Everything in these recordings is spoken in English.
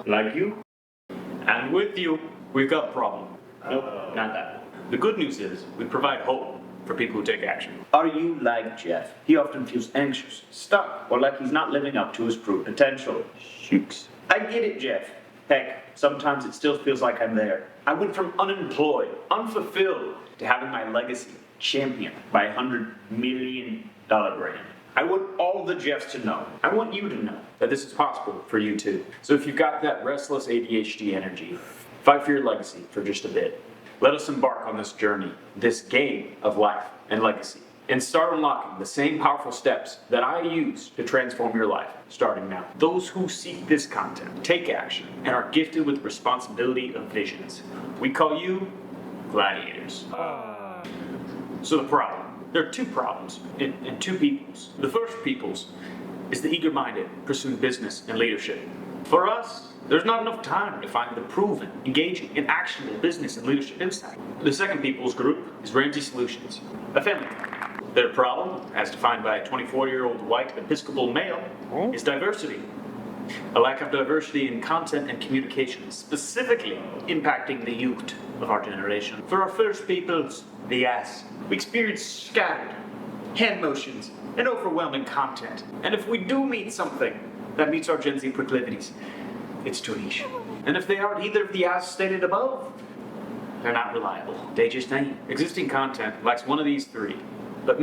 like you. And with you, we've got a problem. Nope, not that. The good news is we provide hope for people who take action. Are you like Jeff? He often feels anxious, stuck, or like he's not living up to his true potential. Shooks. I get it, Jeff. Heck, sometimes it still feels like I'm there. I went from unemployed, unfulfilled, to having my legacy championed by a $100 million brand. I want all the Jeffs to know. I want you to know That this is possible for you too. So if you've got that restless ADHD energy, fight for your legacy for just a bit. Let us embark on this journey, this game of life and legacy, and start unlocking the same powerful steps that I use to transform your life, starting now. Those who seek this content take action and are gifted with responsibility of visions. We call you gladiators. So the problem. There are two problems and two peoples. The first peoples is the eager-minded pursuing business and leadership. For us, there's not enough time to find the proven, engaging, and actionable business and leadership insight. The second people's group is Ramsey Solutions, a family company. Their problem, as defined by a 24-year-old white Episcopal male, is diversity. A lack of diversity in content and communication, specifically impacting the youth of our generation. For our first peoples, the ass, we experience scattered hand motions and overwhelming content. And if we do meet something that meets our Gen Z proclivities, it's too niche. And if they aren't either of the as stated above, they're not reliable. They just ain't. Existing content lacks one of these three, but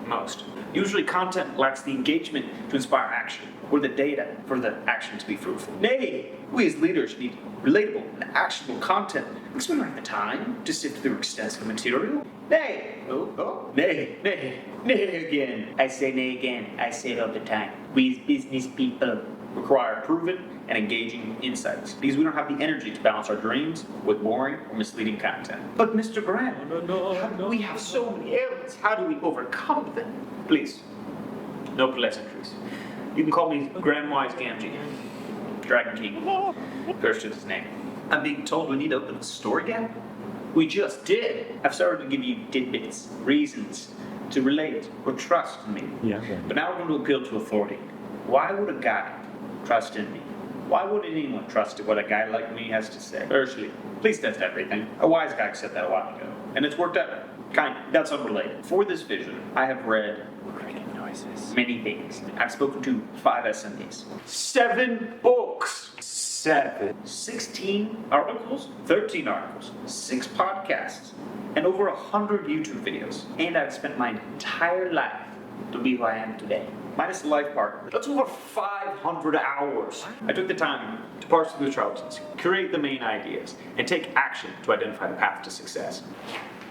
most. Usually content lacks the engagement to inspire action, or the data for the action to be fruitful. Nay, we as leaders need relatable and actionable content because we don't have the time to sift through extensive material. Nay, nay again. I say nay again. I say it all the time. We as business people require proven and engaging insights because we don't have the energy to balance our dreams with boring or misleading content. But Mr. Graham, we have so many ailments. How do we overcome them? Please, no pleasantries. You can call me Graham Wise Gamgee, Dragon King. First is his name. I'm being told we need to open a story gap. We just did. I've started to give you tidbits, reasons to relate or trust in me. Yeah. But now we're going to appeal to authority. Why would a guy trust in me? Why would anyone trust in what a guy like me has to say? Firstly, please test everything. A wise guy said that a while ago, and it's worked out. That's unrelated. For this vision, I have read many things. I've spoken to 5 SMEs. 7 books. 16 articles, 13 articles, 6 podcasts, and over 100 YouTube videos. And I've spent my entire life to be who I am today. Minus the life part, that's over 500 hours. I took the time to parse through the charlatans, create the main ideas, and take action to identify the path to success.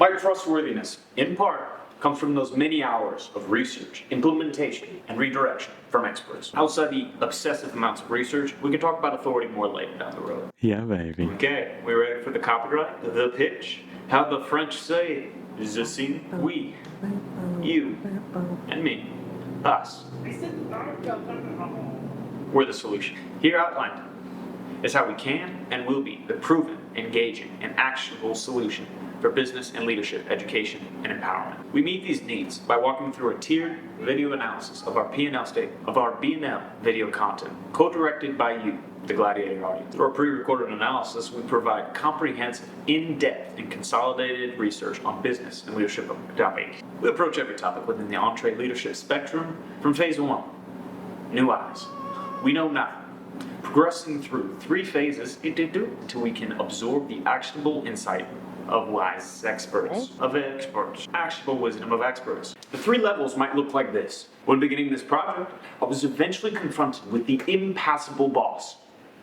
My trustworthiness, in part, comes from those many hours of research, implementation, and redirection from experts. Outside the obsessive amounts of research, we can talk about authority more later down the road. Yeah, baby. Okay, we ready for the copyright, the pitch? How the French say, je suis, we, you, and me, us. We're the solution. Here outlined is how we can and will be the proven, engaging, and actionable solution for business and leadership, education, and empowerment. We meet these needs by walking through a tiered video analysis of our P&L statement, of our B&L video content, co-directed by you, the Gladiator audience. Through our pre-recorded analysis, we provide comprehensive, in-depth, and consolidated research on business and leadership topics. We approach every topic within the entree leadership spectrum from phase 1, new eyes. We know nothing. Progressing through 3 phases until we can absorb the actionable insight of wise experts, actionable wisdom of experts. The 3 levels might look like this. When beginning this project, I was eventually confronted with the impassable boss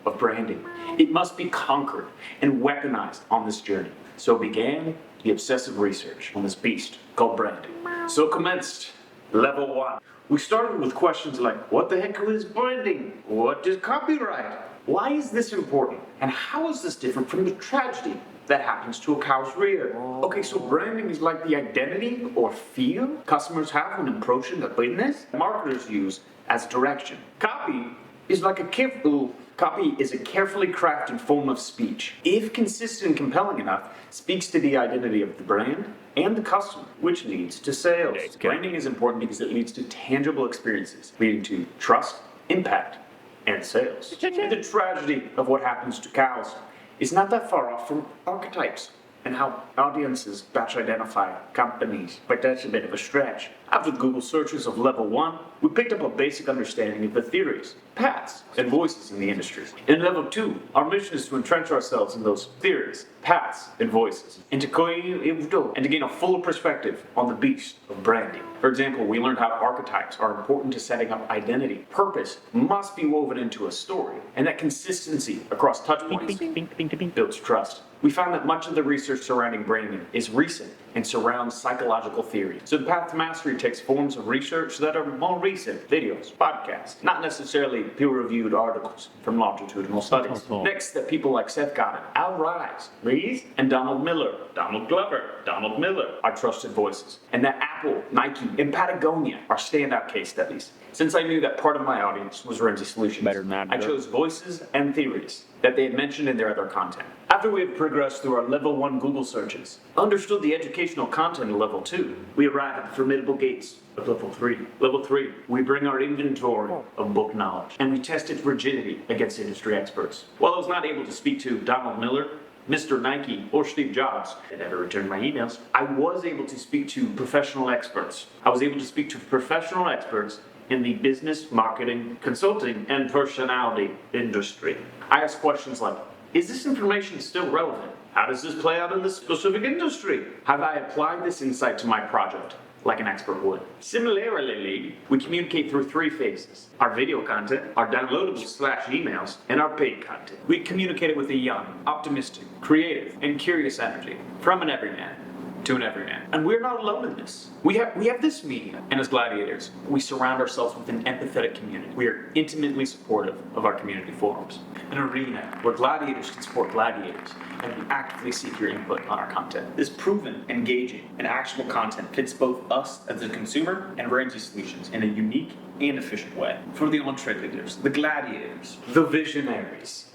of branding. It must be conquered and weaponized on this journey. So began the obsessive research on this beast called branding. So commenced level 1. We started with questions like, what the heck is branding? What is copyright? Why is this important? And how is this different from the tragedy that happens to a cow's rear? Okay, so branding is like the identity or feel customers have when approaching a business. Marketers use as direction. Copy is a carefully crafted form of speech. If consistent and compelling enough, speaks to the identity of the brand and the customer, which leads to sales. Branding is important because it leads to tangible experiences, leading to trust, impact, and sales. And the tragedy of what happens to cows is not that far off from archetypes and how audiences batch identify companies, but that's a bit of a stretch. After the Google searches of level 1, we picked up a basic understanding of the theories, paths, and voices in the industry. In level 2, our mission is to entrench ourselves in those theories, paths, and voices, and to gain a full perspective on the beast of branding. For example, we learned how archetypes are important to setting up identity. Purpose must be woven into a story, and that consistency across touchpoints builds trust. We found that much of the research surrounding branding is recent and surrounds psychological theory. So the path to mastery takes forms of research that are more recent, videos, podcasts, not necessarily peer-reviewed articles from longitudinal studies. Next, that people like Seth Godin, Al Rise, Reese, and Donald Miller, Donald Glover, Donald Miller are trusted voices. And that Apple, Nike, and Patagonia are standout case studies. Since I knew that part of my audience was Ramsey Solutions, I chose voices and theories that they had mentioned in their other content. After we had progressed through our level 1 Google searches, understood the educational content of level 2, we arrive at the formidable gates of level 3. Level 3, we bring our inventory of book knowledge, and we test its rigidity against industry experts. While I was not able to speak to Donald Miller, Mr. Nike, or Steve Jobs, they never returned my emails, I was able to speak to professional experts. I was able to speak to professional experts in the business, marketing, consulting, and personality industry. I asked questions like, is this information still relevant? How does this play out in this specific industry? Have I applied this insight to my project like an expert would? Similarly, we communicate through 3 phases: our video content, our downloadables/emails, and our paid content. We communicate with a young, optimistic, creative, and curious energy from an everyman to an everyman. And we're not alone in this. We have this medium, and as gladiators, we surround ourselves with an empathetic community. We are intimately supportive of our community forums, an arena where gladiators can support gladiators, and we actively seek your input on our content. This proven, engaging, and actionable content fits both us as a consumer and Ramsey Solutions in a unique and efficient way. For the entree leaders, the gladiators, the visionaries,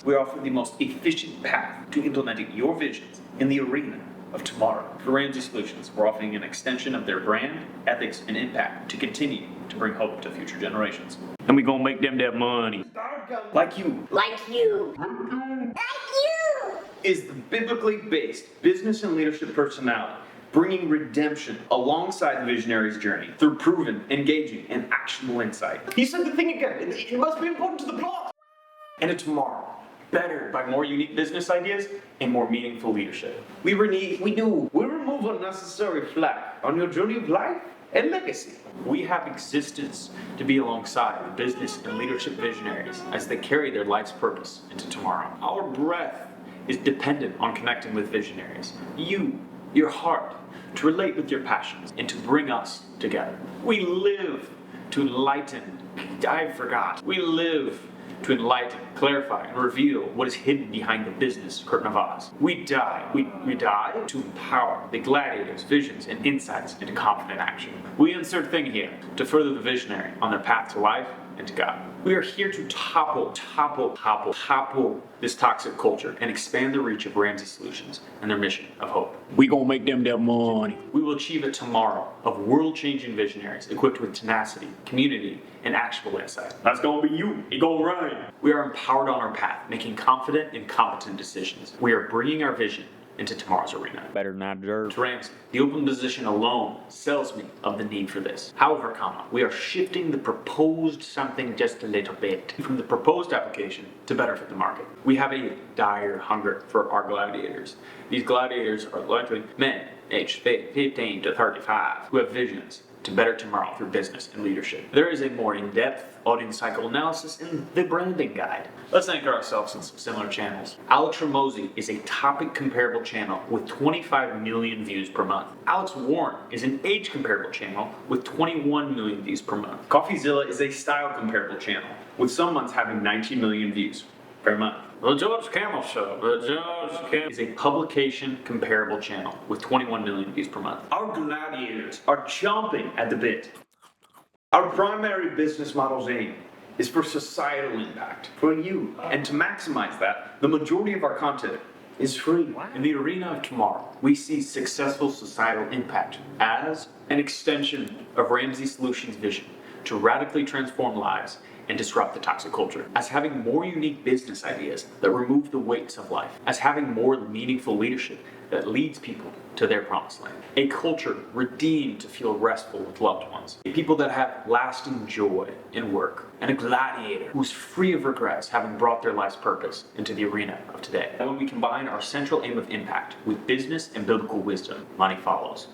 we offer the most efficient path to implementing your visions in the arena of tomorrow. For Ramsey Solutions, we're offering an extension of their brand, ethics, and impact to continue to bring hope to future generations. And we gonna make them that money. Like you. Is the biblically based business and leadership personality, bringing redemption alongside the visionary's journey through proven, engaging, and actionable insight. He said the thing again, it must be important to the plot. And a tomorrow, better by more unique business ideas and more meaningful leadership. We remove unnecessary flack on your journey of life and legacy. We have existence to be alongside the business and leadership visionaries as they carry their life's purpose into tomorrow. Our breath is dependent on connecting with visionaries. Your heart, to relate with your passions and to bring us together. We live to enlighten. We live to enlighten, clarify, and reveal what is hidden behind the business curtain of Oz. We die to empower the gladiators' visions and insights into confident action. We insert thing here to further the visionary on their path to life and to God. We are here to topple this toxic culture and expand the reach of Ramsey Solutions and their mission of hope. We gonna make them that money. We will achieve a tomorrow of world-changing visionaries equipped with tenacity, community, and actionable insight. That's gonna be you. You gonna run. We are empowered on our path, making confident and competent decisions. We are bringing our vision into tomorrow's arena. Better not deserve. To Ramsey, the open position alone sells me of the need for this. However, we are shifting the proposed something just a little bit from the proposed application to better fit the market. We have a dire hunger for our gladiators. These gladiators are likely men aged 15 to 35 who have visions to better tomorrow through business and leadership. There is a more in-depth audience cycle analysis in the branding guide. Let's anchor ourselves in some similar channels. Alex Ramosi is a topic comparable channel with 25 million views per month. Alex Warren is an age comparable channel with 21 million views per month. CoffeeZilla is a style comparable channel with some months having 19 million views per month. The George Camel Show is a publication comparable channel with 21 million views per month. Our gladiators are chomping at the bit. Our primary business model's aim is for societal impact, for you. And to maximize that, the majority of our content is free. In the arena of tomorrow, we see successful societal impact as an extension of Ramsey Solutions' vision to radically transform lives and disrupt the toxic culture, as having more unique business ideas that remove the weights of life, as having more meaningful leadership that leads people to their promised land, a culture redeemed to feel restful with loved ones, a people that have lasting joy in work, and a gladiator who's free of regrets, having brought their life's purpose into the arena of today. And when we combine our central aim of impact with business and biblical wisdom, money follows.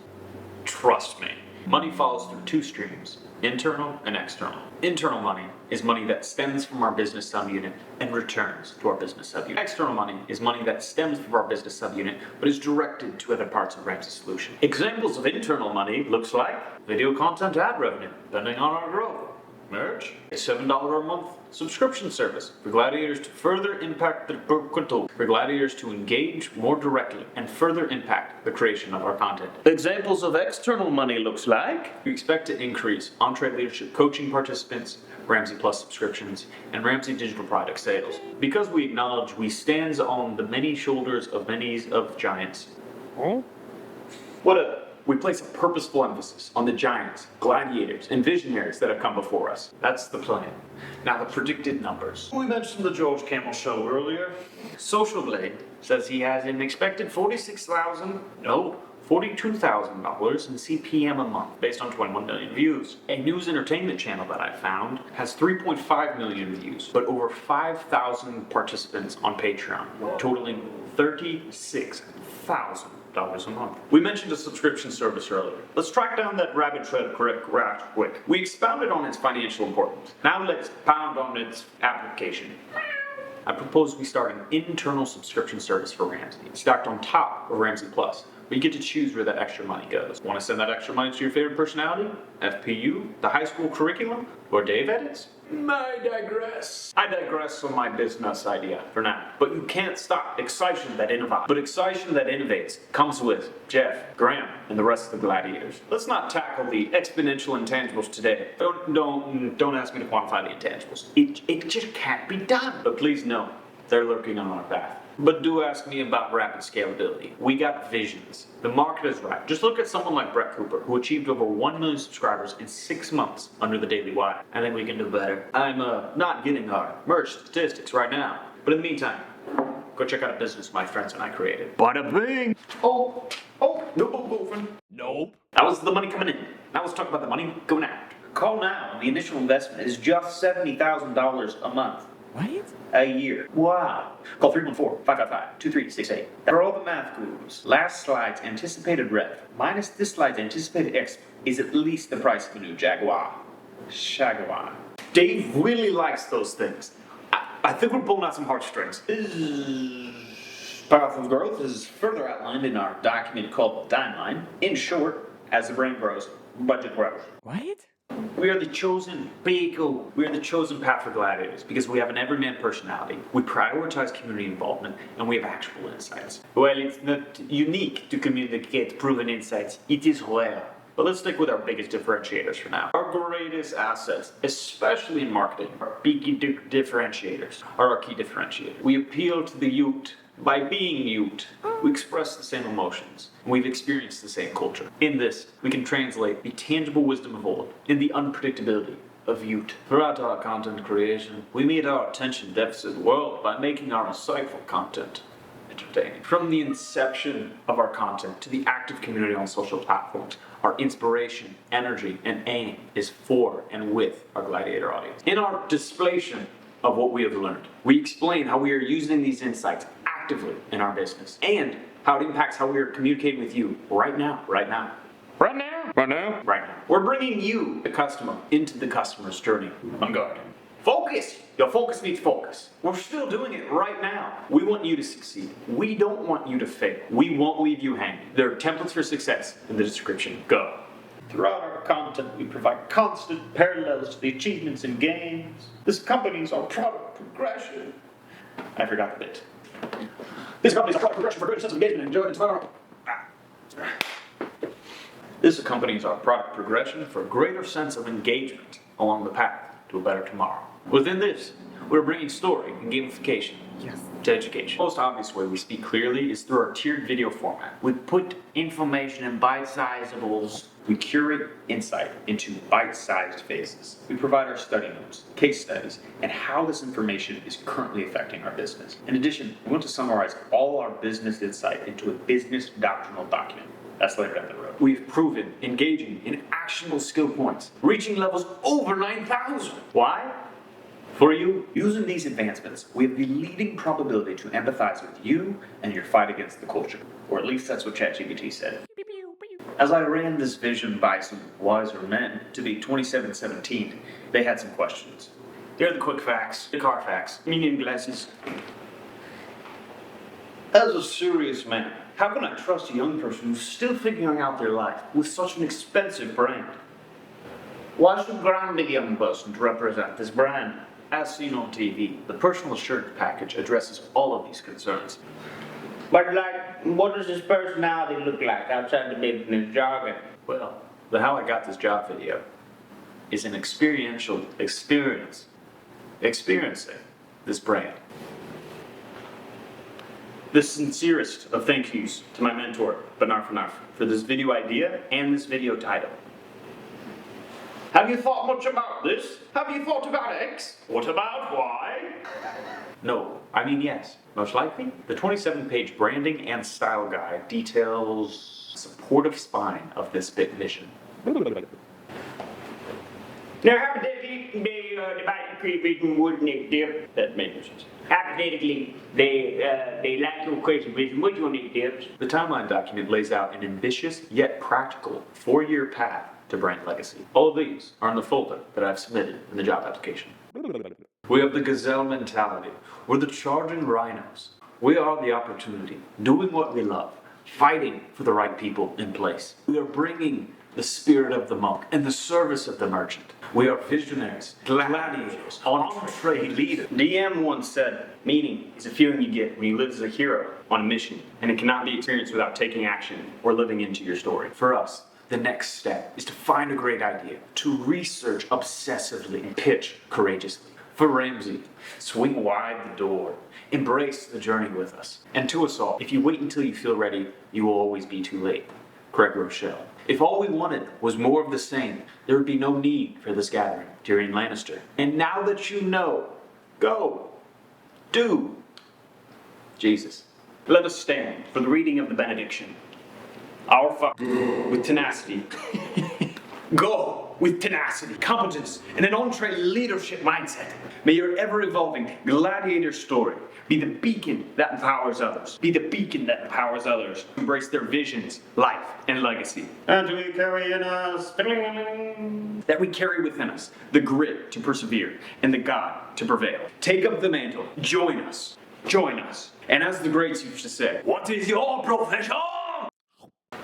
Trust me. Money follows through two streams, internal and external. Internal money is money that stems from our business subunit and returns to our business subunit. External money is money that stems from our business subunit but is directed to other parts of Ramsey Solutions. Examples of internal money looks like video content ad revenue, depending on our growth. Merch, a $7 a month subscription service for gladiators to further impact the culture, for gladiators to engage more directly and further impact the creation of our content. Examples of external money looks like we expect to increase Entree Leadership coaching participants, Ramsey Plus subscriptions, and Ramsey digital product sales. Because we acknowledge we stands on the many shoulders of many of giants. We place a purposeful emphasis on the giants, gladiators, and visionaries that have come before us. That's the plan. Now the predicted numbers. We mentioned the George Camel show earlier. Social Blade says he has an expected $42,000 in CPM a month based on 21 million views. A news entertainment channel that I found has 3.5 million views, but over 5,000 participants on Patreon, totaling $36,000 a month. We mentioned a subscription service earlier. Let's track down that rabbit trail quick. We expounded on its financial importance. Now let's pound on its application. I propose we start an internal subscription service for Ramsey, stacked on top of Ramsey Plus, where you get to choose where that extra money goes. Want to send that extra money to your favorite personality, FPU, the high school curriculum, or Dave edits? I digress on my business idea for now. But you can't stop excitation that innovates. But excitation that innovates comes with Jeff, Graham, and the rest of the gladiators. Let's not tackle the exponential intangibles today. Don't ask me to quantify the intangibles. It just can't be done. But please know, they're lurking on our path. But do ask me about rapid scalability. We got visions. The market is right. Just look at someone like Brett Cooper, who achieved over 1 million subscribers in 6 months under the Daily Wire. I think we can do better. I'm not getting our merch statistics right now. But in the meantime, go check out a business my friends and I created. Bada bing! Oh, no moving. Nope. That was the money coming in. Now let's talk about the money going out. Call now. The initial investment is just $70,000 a month. What? A year. Wow. Call 314-555-2368. For all the math gurus, last slide's anticipated rev minus this slide's anticipated exp is at least the price of a new Jaguar. Shagawar. Dave really likes those things. I think we're pulling out some heartstrings. Path of growth is further outlined in our document called Timeline. In short, as the brain grows, budget grows. What? We are the chosen vehicle. We are the chosen path for gladiators because we have an everyman personality. We prioritize community involvement and we have actionable insights. Well, it's not unique to communicate proven insights. It is rare. But let's stick with our biggest differentiators for now. Our greatest assets, especially in marketing, our big differentiators are our key differentiators. We appeal to the youth. By being mute, we express the same emotions. We've experienced the same culture. In this, we can translate the tangible wisdom of old in the unpredictability of youth. Throughout our content creation, we meet our attention deficit world by making our insightful content entertaining. From the inception of our content to the active community on social platforms, our inspiration, energy, and aim is for and with our gladiator audience. In our displation of what we have learned, we explain how we are using these insights actively in our business and how it impacts how we are communicating with you right now. We're bringing you, the customer, into the customer's journey on guard. Focus! Your focus needs focus. We're still doing it right now. We want you to succeed. We don't want you to fail. We won't leave you hanging. There are templates for success in the description. Go. Throughout our content, we provide constant parallels to the achievements and gains. This accompanies our product progression. I forgot the bit. This accompanies our product progression for greater sense of engagement and enjoyment tomorrow. This accompanies our product progression for a greater sense of engagement along the path to a better tomorrow. Within this, we're bringing story and gamification to education. The most obvious way we speak clearly is through our tiered video format. We put information in bite-sizables. We curate insight into bite-sized phases. We provide our study notes, case studies, and how this information is currently affecting our business. In addition, we want to summarize all our business insight into a business doctrinal document. That's later down the road. We've proven engaging in actionable skill points, reaching levels over 9,000. Why? For you. Using these advancements, we have the leading probability to empathize with you and your fight against the culture. Or at least that's what ChatGPT said. As I ran this vision by some wiser men to be 2717, they had some questions. Here are the quick facts, the car facts, medium glasses. As a serious man, how can I trust a young person who's still figuring out their life with such an expensive brand? Why should Graham be the young person to represent this brand? As seen on TV, the personal assurance package addresses all of these concerns. But what does his personality look like outside the business jargon? Well, the How I Got This Job video is an experiential experiencing this brand. The sincerest of thank yous to my mentor, Bernard for this video idea and this video title. Have you thought much about this? Have you thought about X? What about Y? No, I mean yes. Most likely, the 27-page branding and style guide details the supportive spine of this big vision. Now, hypothetically, they divide the creation wood next dip. That made no sense. Hypothetically, they like your crazy vision. What's your next dips? The timeline document lays out an ambitious yet practical 4-year path to brand legacy. All of these are in the folder that I've submitted in the job application. We have the gazelle mentality. We're the charging rhinos. We are the opportunity, doing what we love, fighting for the right people in place. We are bringing the spirit of the monk and the service of the merchant. We are visionaries, gladiators, entree leaders. DM once said, meaning is a feeling you get when you live as a hero on a mission, and it cannot be experienced without taking action or living into your story. For us, the next step is to find a great idea, to research obsessively and pitch courageously. For Ramsey, swing wide the door, embrace the journey with us. And to us all, if you wait until you feel ready, you will always be too late. Craig Rochelle. If all we wanted was more of the same, there would be no need for this gathering. Tyrion Lannister. And now that you know, go, do, Jesus. Let us stand for the reading of the benediction. Our Father, with tenacity. Go with tenacity, competence, and an entree leadership mindset. May your ever-evolving gladiator story be the beacon that empowers others. Be the beacon that empowers others to embrace their visions, life, and legacy. And we carry in us. That we carry within us the grit to persevere and the God to prevail. Take up the mantle. Join us. Join us. And as the greats used to say, what is your profession?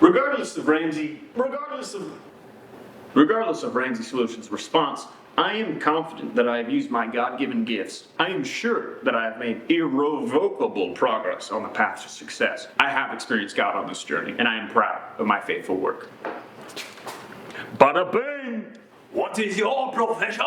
Regardless of Ramsey Solutions' response, I am confident that I have used my God-given gifts. I am sure that I have made irrevocable progress on the path to success. I have experienced God on this journey, and I am proud of my faithful work. Bada bing! What is your profession?